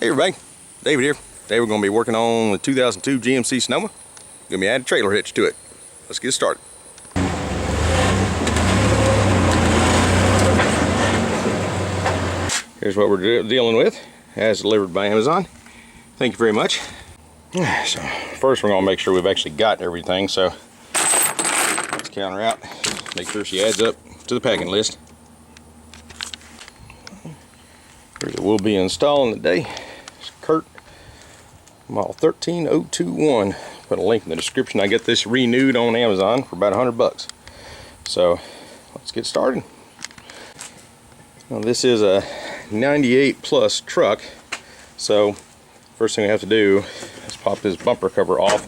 Hey everybody, David here. Today we're going to be working on the 2002 GMC Sonoma. Going to be adding a trailer hitch to it. Let's get started. Here's what we're dealing with, as delivered by Amazon. Thank you very much. So first we're going to make sure we've actually got everything. So let's count her out. Make sure she adds up to the packing list. We'll be installing today. CURT model 13021. Put a link in the description. I get this renewed on Amazon for about $100. So let's get started. Now, this is a 98 plus truck, so first thing we have to do is pop this bumper cover off.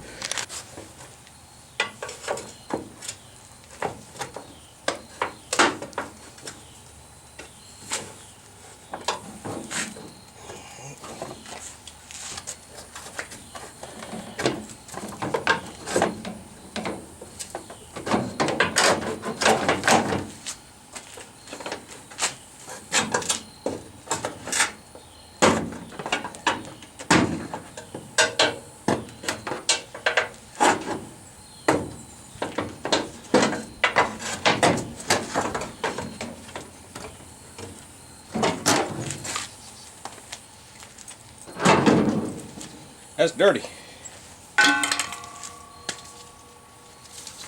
That's dirty. Let's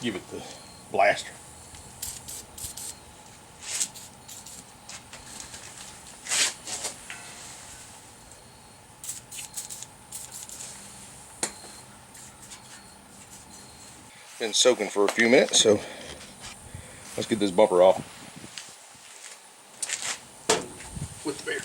give it the blaster. Been soaking for a few minutes, so let's get this bumper off with the beer.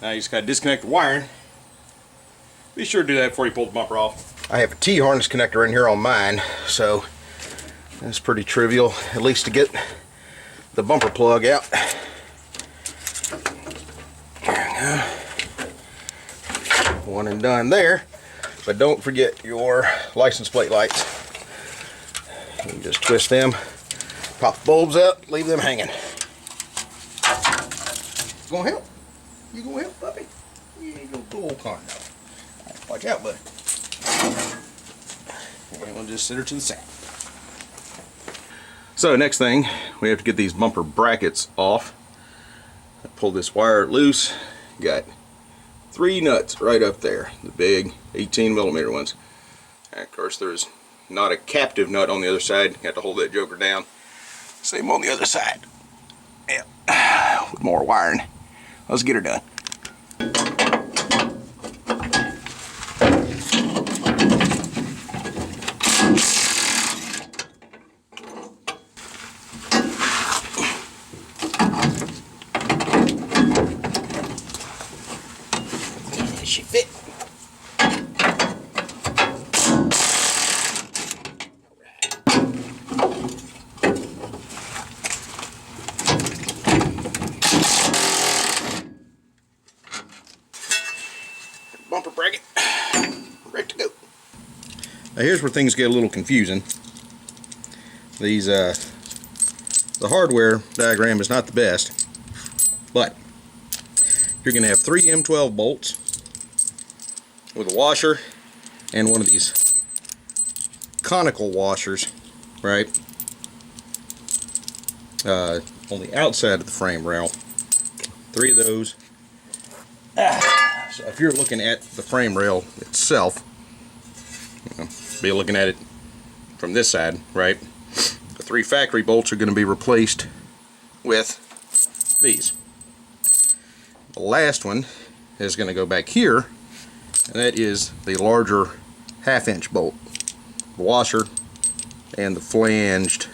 Now you just got to disconnect the wiring. Be sure to do that before you pull the bumper off. I have a T-harness connector in here on mine, so that's pretty trivial, at least to get the bumper plug out. There we go. One and done there. But don't forget your license plate lights. You can just twist them, pop the bulbs out, leave them hanging. Gonna help? You gonna help, puppy? You ain't gonna go old condo. Watch out, buddy. And we'll just sit her to the side. So next thing, we have to get these bumper brackets off. I pull this wire loose. Got 3 nuts right up there, the big 18mm ones. And of course, there's not a captive nut on the other side. You have to hold that joker down. Same on the other side. Yeah, with more wiring. Let's get her done. She fit. Bumper bracket, ready to go. Now here's where things get a little confusing. These the hardware diagram is not the best, but you're going to have 3 M12 bolts with a washer and one of these conical washers, right, on the outside of the frame rail. 3 of those. So if you're looking at the frame rail itself, be looking at it from this side, right? The 3 factory bolts are going to be replaced with these. The last one is going to go back here, and that is the larger 1/2-inch bolt, the washer, and the flanged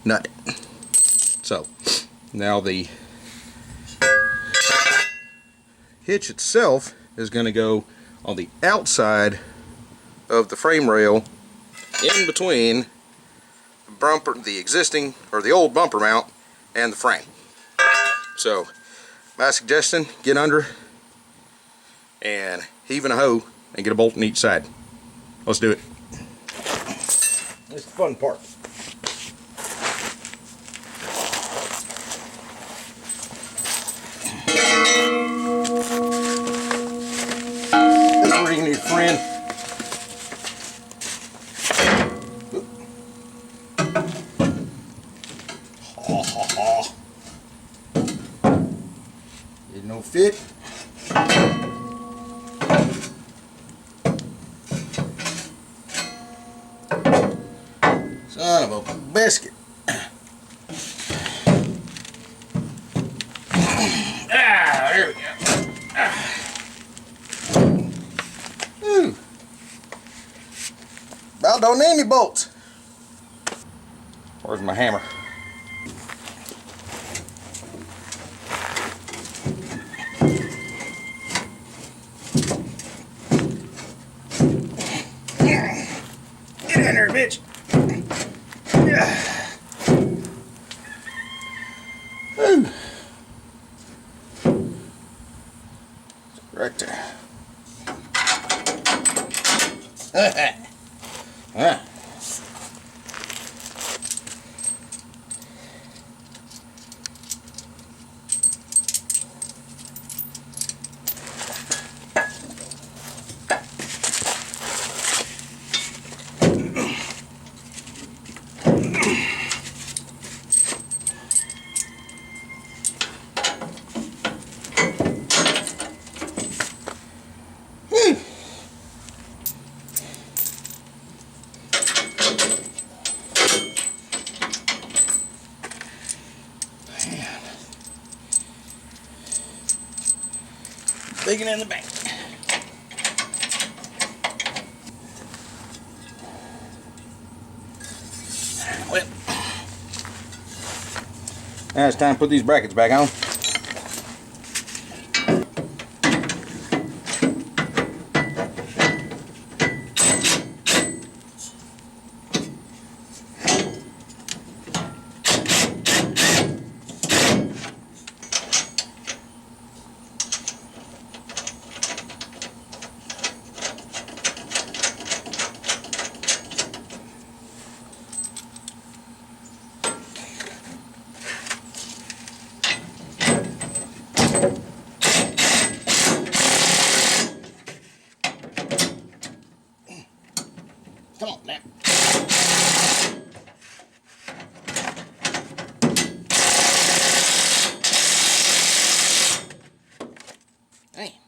nut. So now the hitch itself is going to go on the outside of the frame rail, in between the bumper, the existing or the old bumper mount, and the frame. So my suggestion, get under and heave in a hoe and get a bolt in each side. Let's do it. This is the fun part. This is where you need a friend. Did no fit. Son of a biscuit. There we go. Ooh. About don't need any bolts. Where's my hammer? Get in there, bitch. Yeah. Ooh. Right there. Huh. Digging in the bank. Well, now it's time to put these brackets back on. Come on now. Hey.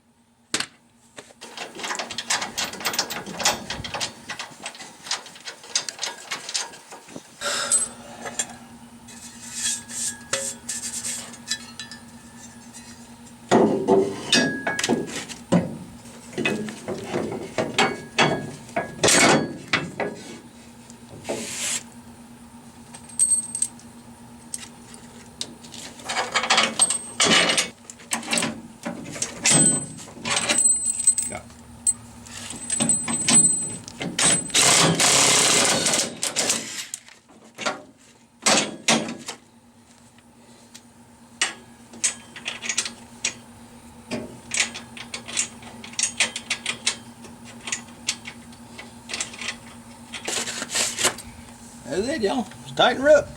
That's it, y'all. Just tighten her up.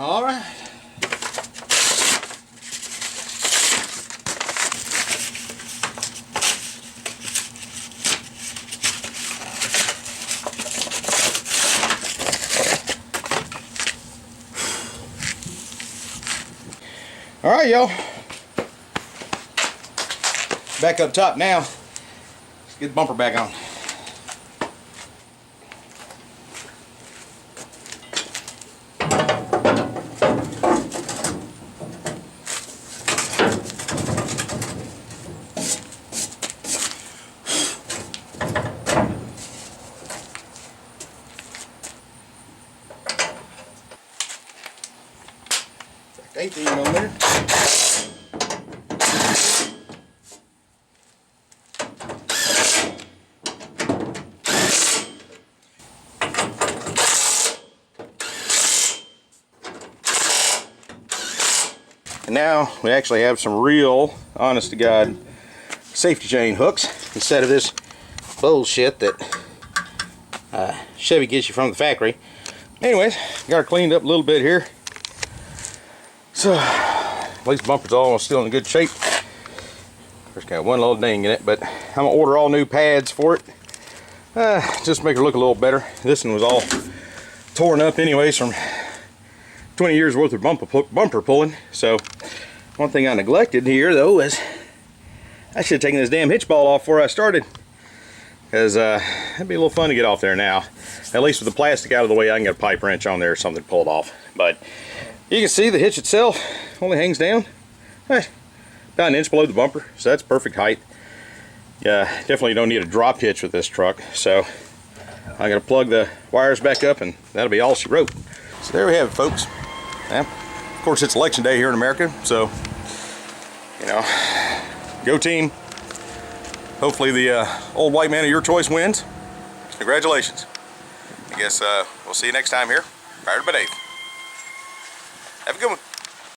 All right. All right, y'all. Back up top now. Let's get the bumper back on. Back to 18 millimeter. And now we actually have some real, honest to God, safety chain hooks instead of this bullshit that Chevy gets you from the factory. Anyways, got her cleaned up a little bit here. So, at least the bumper's all still in good shape. There's got one little ding in it, but I'm going to order all new pads for it. Just to make her look a little better. This one was all torn up anyways from 20 years worth of bumper pulling. So one thing I neglected here though is I should have taken this damn hitch ball off before I started, because it'd be a little fun to get off there now. At least with the plastic out of the way, I can get a pipe wrench on there or something pulled off. But you can see the hitch itself only hangs down about an inch below the bumper, so that's perfect height. Yeah, definitely don't need a drop hitch with this truck. So I'm gonna plug the wires back up and that'll be all she wrote. So there we have it, folks. Yeah. Of course, it's election day here in America, so you know, go team. Hopefully the old white man of your choice wins. Congratulations. I guess we'll see you next time here. Prior to Dave. Have a good one.